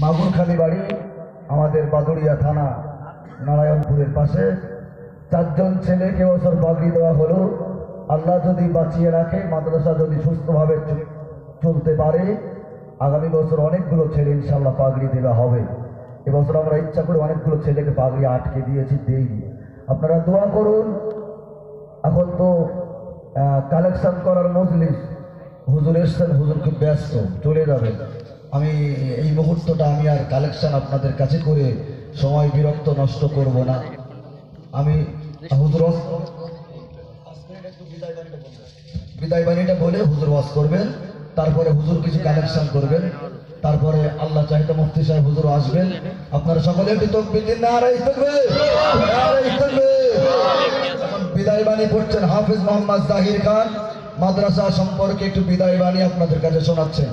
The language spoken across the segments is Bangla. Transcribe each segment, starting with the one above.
মাগুরখালি বাড়ি, আমাদের বাদুড়িয়া থানা, নারায়ণপুরের পাশে। 4 জন ছেলেকে বছর পাগড়ি দেওয়া হলো। আল্লাহ যদি বাঁচিয়ে রাখে, মাদ্রাসা যদি সুস্থভাবে চলতে পারে, আগামী বছর অনেকগুলো ছেলে ইনশাল্লাহ পাগড়ি দেওয়া হবে। এবছর আমরা ইচ্ছা করে অনেকগুলো ছেলেকে পাগড়ি আটকে দিয়েছি, দেইনি। আপনারা দোয়া করুন। এখন তো কালেকশন করার মজলিস, হুজুর এসছেন, হুজুর খুব ব্যস্ত, চলে যাবেন। আমি এই মুহূর্তটা আমি আর কালেকশন আপনাদের কাছে করে সময় বিরক্ত নষ্ট করব না। আমি হুজুর বিদায় বাণীটা বলে হুজুর ওয়াজ করবেন, তারপরে হুজুর কিছু কালেকশন করবেন, তারপরে আল্লাহ চাহিদা মুফতি সাহেব হুজুর আসবেন। আপনারা সকলে একটু তাকবীর দিন, নারায়ে তাকবীর, নারায়ে তাকবীর। বিদায় বাণী পড়ছেন হাফেজ মোহাম্মদ জাহির খান, মাদ্রাসা সম্পর্কে একটু বিদায় বাণী আপনাদের কাছে শোনাচ্ছেন।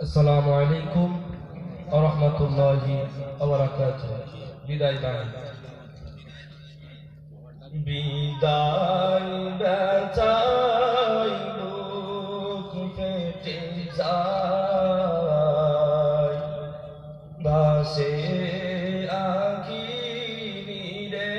আসসালামু আলাইকুম ওয়া রাহমাতুল্লাহি ওয়া বারাকাতুহু। বিদায় বাণী। বিদায় বেচাই বুক ফেটে যায়, ভাসে আঁখি নীরে,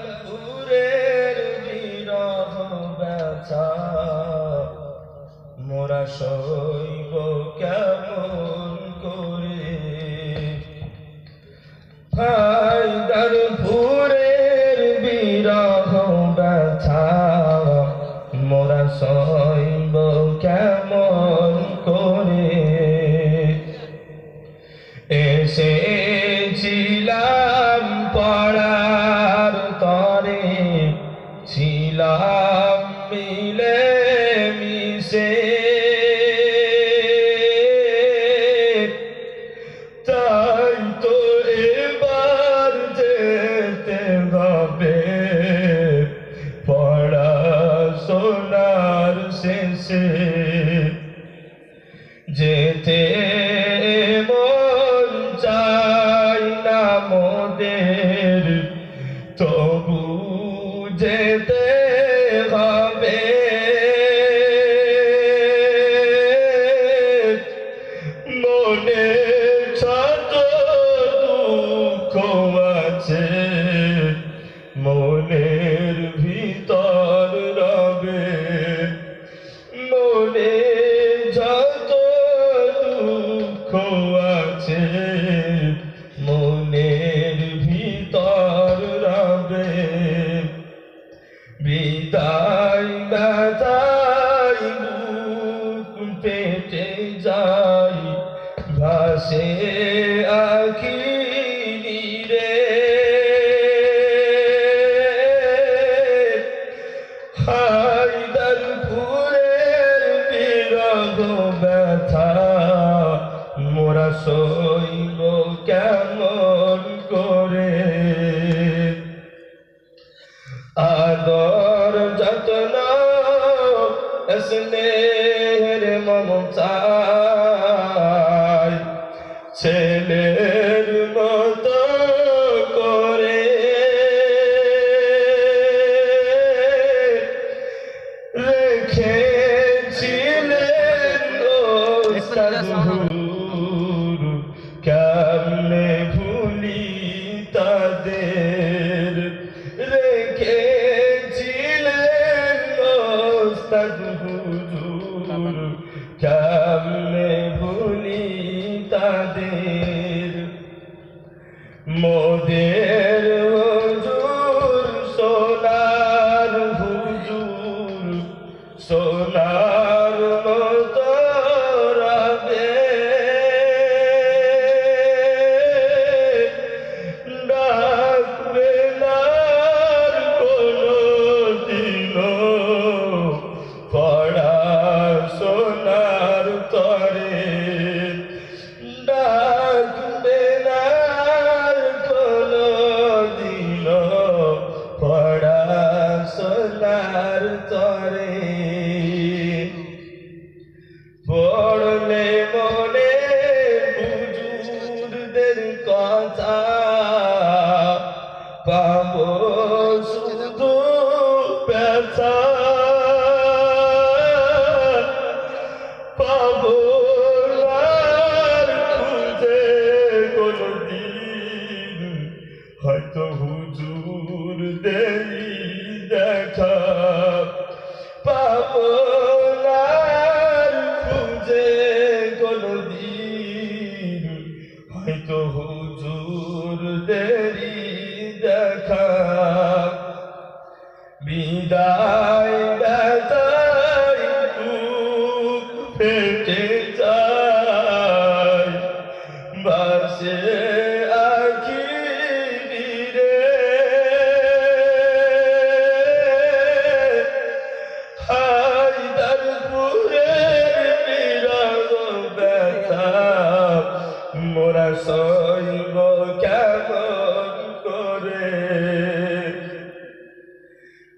হায়দারপুরের বিরহ ব্যথা, মোরা সইব কেমন করে। হায়দারপুরের বিরহ ব্যথা, মোরা সইব কেমন করে। এসেছিলাম পড়ার তরে, ছিলাম মিলে মিশে, তাই তো এবার যেতে হবে পড়াশোনার শেষে। যেতে মন চাই না মোদের, তবু যেতে হবে। মনে শত দুঃখ আছে, মনের ভিতর রবে। মনে যত দুঃখ আছে, মনের ভিতর রবে। বিদায় ব্যথায় বুক পেটে যায়, ভাসে আঁখি নীরে, হায়দারপুরের বিরহ ব্যথা, মোরা সইব কেমন করে। আদর যত্ন স্নেহের মমতায়, ছেলের মতো করে রেখেছিলেন ওস্তাদ হুজুর, কেমনে ভুলি তাদের। রেখেছিলেন ওস্তাদ হুজুর, কেমনে ভুলি তাদের। মোদের হুজুর সোনার হুজুর, সোনার মতো রবে। ডাকবে না কোনদিনও পড়াশোনার তরে, ডাকবে না কোনদিনও কথা পাবো শুধু ব্যথা পাবো আর খুঁজে কোনদিন হয়তো হুজুর দেই দেখা পাবো আর খুঁজে কোনদিন হয়তো হুজুর দেরি দেখা বিদায় ব্যথায় বুক ফেটে যায় বাসে আখি রে হায়দারপুরের বিরহ ব্যথা মোরা সইব কেমন করে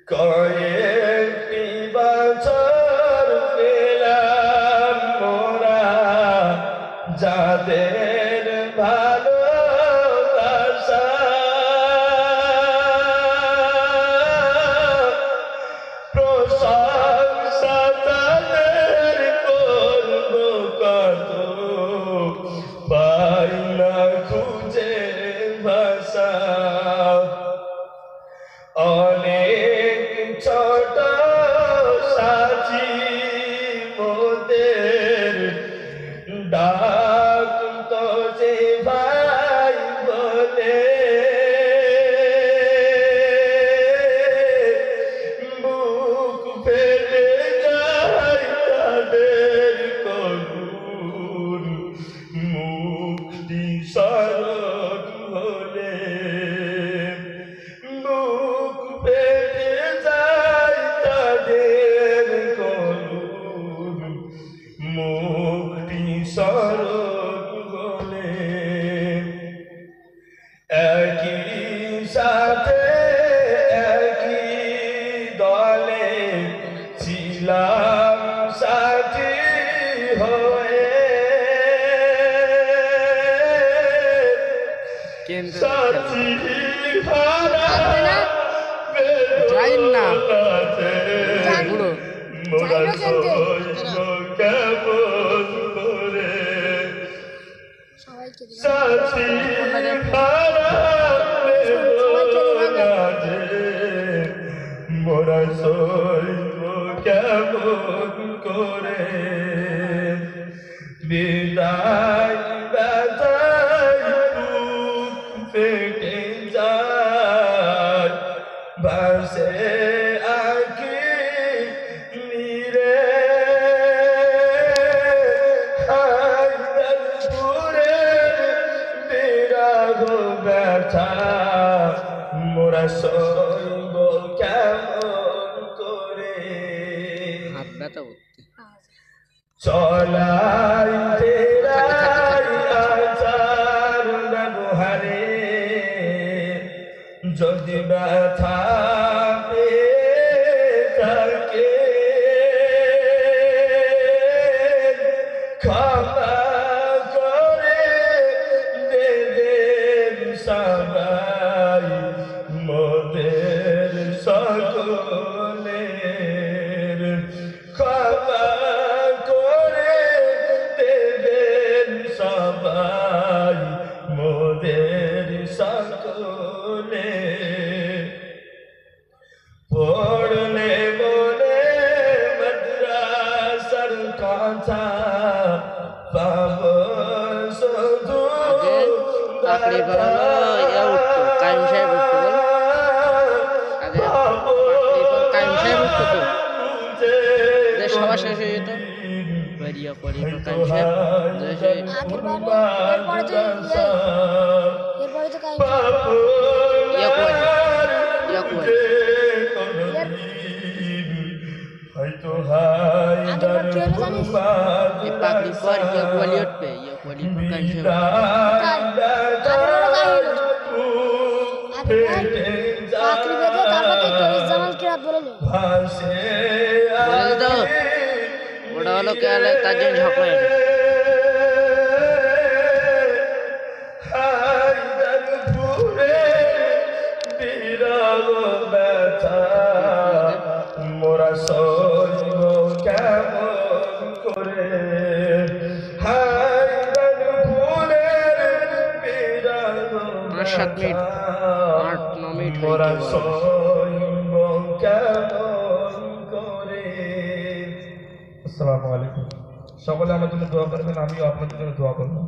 কয়েকটি বছর পেলাম মোরা যাদের ভালোবাসা প্রশংসা তাদের করব কত পাই না খুঁজে ভাষা অনেক ছোট সাথী মোদের ডাক তো যে ভাই বলে বুক ফেটে যায় তাদের করুণ মুক্তি স্মরণ হলে বুক ফেটে যায় তাদের করুণ মুক্তি স্মরণ হলে একই সাথে একই দলে ছিলাম সাথী হয়ে সাথী হারা যাইন না বুড়ো মোরা সইব কেমন করে সাথী হারা মোরা সইব কেমন করে বিদায় ব্যথায় বুক ফেটে যায় ভাসে আঁখি নীরে হায়দারপুরের বিরহ ব্যথা মোরা সইব কেমন করে হাত ব্যথা করতে চলাই তেরাই আচার ব্যবহারে যদি ব্যথা পেয়ে থাকে ক্ষমা করে দেবেন সবাই মোদের সকলের ক্ষমা করে দেবেন সবাই মোদের সকলে পড়লে বলে মাদ্রাসার কথা পাব শুধু পাকড়ি বানানো ইয়া উঠতো কাইম সাহেব উঠতো বল আগে কাইম সাহেব উঠতো তো সবার শেষ হয়ে যেত বাড়িয়া পরে কাইম সাহেব হয়তো পাকড়ি পর ইয়া কোয়ালি উঠবে ইয়া কোয়ালি কাইম সাহেব বলে দাও ওটা হলো কেয়ালে তার জন্য ঝগড়া বিরহ ব্যথা মোরা সইব কেমন করে হায় ফুলের বিরহ 5-7 মিনিট 8-9 মিনিট মোরা হইতে পারে। সইব কেমন করে। আসসালামু আলাইকুম। সকলে আমার জন্য দোয়া করবেন, আমিও আপনাদের জন্য দোয়া করবো।